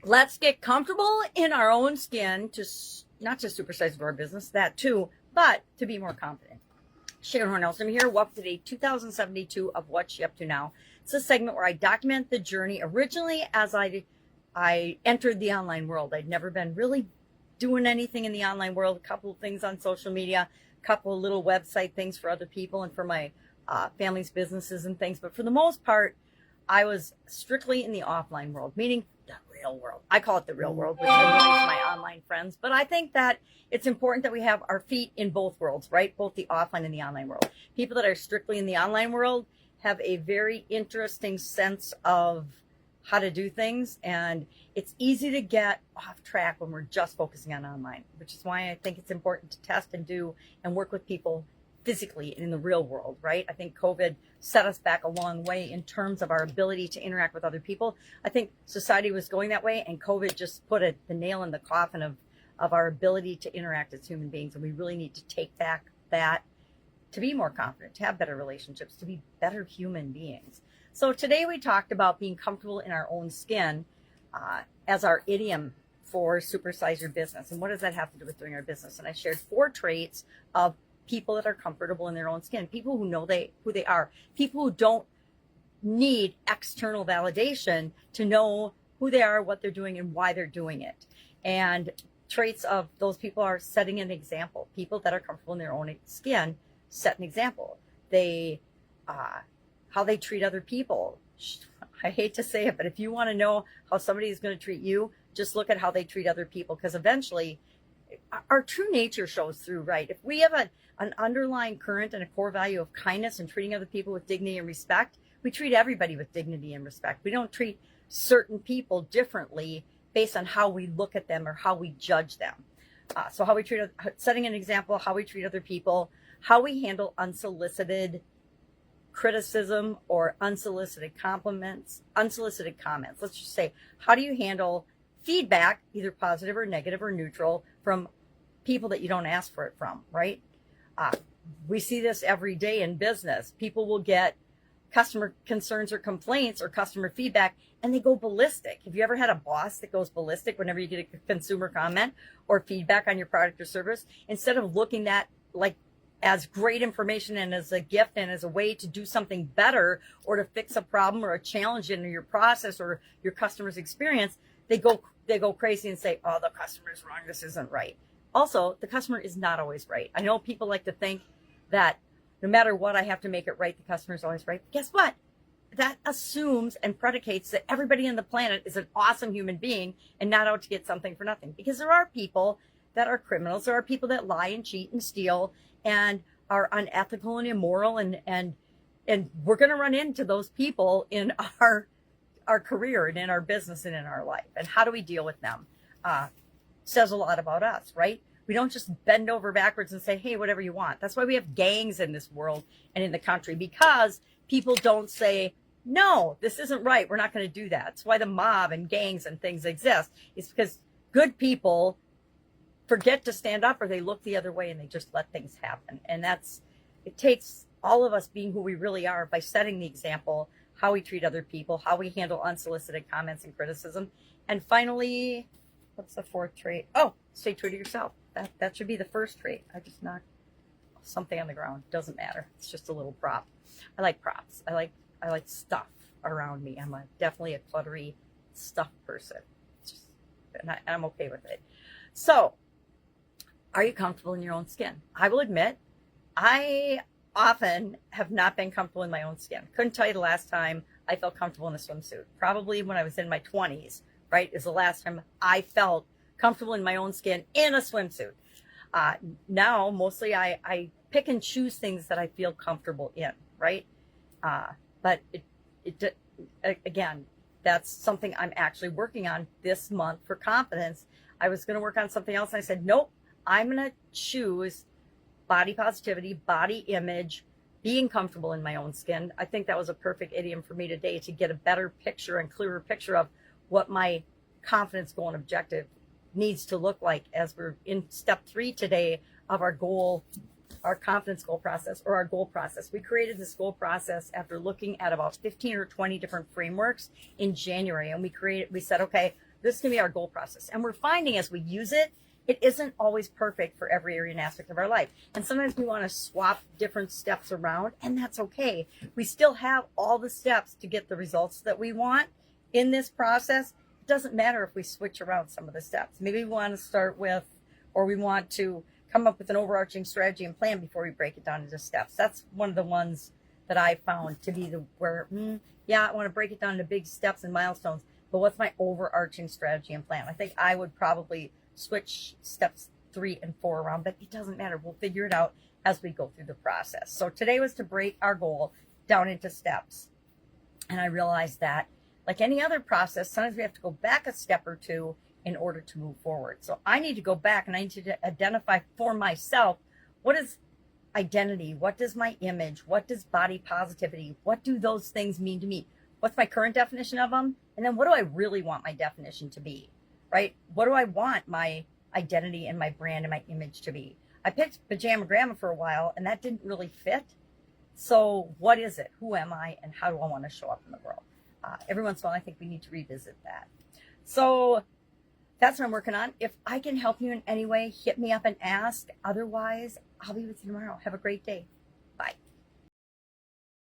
Let's get comfortable in our own skin to not just supersize our business, that too, but to be more confident. Sharon Horne-Ellstrom here. Welcome to day 2072 of What's She Up To Now. It's a segment where I document the journey originally as I entered the online world. I'd never been really doing anything in the online world, a couple of things on social media, a couple of little website things for other people and for my family's businesses and things. But for the most part, I was strictly in the offline world, meaning the real world. I call it the real world, which annoys my online friends. But I think that it's important that we have our feet in both worlds, right? Both the offline and the online world. People that are strictly in the online world have a very interesting sense of how to do things. And it's easy to get off track when we're just focusing on online, which is why I think it's important to test and do and work with people physically in the real world, right? I think COVID set us back a long way in terms of our ability to interact with other people. I think society was going that way, and COVID just put the nail in the coffin of our ability to interact as human beings. And we really need to take back that to be more confident, to have better relationships, to be better human beings. So today we talked about being comfortable in our own skin as our idiom for supersize your business. And what does that have to do with doing our business? And I shared 4 traits of people that are comfortable in their own skin, people who know who they are, people who don't need external validation to know who they are, what they're doing, and why they're doing it. And traits of those people are setting an example. People that are comfortable in their own skin set an example. They, how they treat other people. I hate to say it, but if you want to know how somebody is going to treat you, just look at how they treat other people, because eventually our true nature shows through, right? If we have an underlying current and a core value of kindness and treating other people with dignity and respect, we treat everybody with dignity and respect. We don't treat certain people differently based on how we look at them or how we judge them. So how we treat, setting an example, how we treat other people, how we handle unsolicited criticism or unsolicited compliments, unsolicited comments. Let's just say, how do you handle feedback, either positive or negative or neutral, from people that you don't ask for it from, right? We see this every day in business. People will get customer concerns or complaints or customer feedback, and they go ballistic. Have you ever had a boss that goes ballistic whenever you get a consumer comment or feedback on your product or service? Instead of looking at like as great information and as a gift and as a way to do something better or to fix a problem or a challenge in your process or your customer's experience, they go crazy and say, oh, the customer's wrong, this isn't right. Also, the customer is not always right. I know people like to think that no matter what, I have to make it right, the customer is always right. But guess what? That assumes and predicates that everybody on the planet is an awesome human being and not out to get something for nothing. Because there are people that are criminals. There are people that lie and cheat and steal and are unethical and immoral. And we're going to run into those people in our career and in our business and in our life. And how do we deal with them? Says a lot about us, right? We don't just bend over backwards and say, hey, whatever you want. That's why we have gangs in this world and in the country, because people don't say, no, this isn't right. We're not going to do that. That's why the mob and gangs and things exist. It's because good people forget to stand up, or they look the other way and they just let things happen. And it takes all of us being who we really are by setting the example, how we treat other people, how we handle unsolicited comments and criticism. And finally, what's the 4th trait? Oh, stay true to yourself. That should be the first trait. I just knocked something on the ground. Doesn't matter. It's just a little prop. I like props. I like stuff around me. I'm definitely a cluttery stuff person. And I'm okay with it. So, are you comfortable in your own skin? I will admit, I often have not been comfortable in my own skin. Couldn't tell you the last time I felt comfortable in a swimsuit. Probably when I was in my 20s, right, is the last time I felt comfortable in my own skin in a swimsuit. Now, mostly I pick and choose things that I feel comfortable in, right? But again, that's something I'm actually working on this month for confidence. I was going to work on something else, and I said, nope, I'm going to choose body positivity, body image, being comfortable in my own skin. I think that was a perfect idiom for me today to get a better picture and clearer picture of what my confidence goal and objective needs to look like as we're in step 3 today of our goal, our confidence goal process, or our goal process. We created this goal process after looking at about 15 or 20 different frameworks in January. And we said, okay, This can be our goal process. And we're finding as we use it, it isn't always perfect for every area and aspect of our life. And sometimes we want to swap different steps around, and that's okay. We still have all the steps to get the results that we want in this process. It doesn't matter if we switch around some of the steps. Maybe we want to start with, or we want to come up with an overarching strategy and plan before we break it down into steps. That's one of the ones that I found to be the where, I want to break it down into big steps and milestones, but what's my overarching strategy and plan? I think I would probably switch steps 3 and 4 around, but it doesn't matter. We'll figure it out as we go through the process. So today was to break our goal down into steps. And I realized that, like any other process, sometimes we have to go back a step or two in order to move forward. So I need to go back and I need to identify for myself, what is identity? What does my image? What does body positivity? What do those things mean to me? What's my current definition of them? And then what do I really want my definition to be? Right? What do I want my identity and my brand and my image to be? I picked Pajama Grandma for a while and that didn't really fit. So what is it? Who am I? And how do I want to show up in the world? Every once in a while, I think we need to revisit that. So that's what I'm working on. If I can help you in any way, hit me up and ask. Otherwise, I'll be with you tomorrow. Have a great day.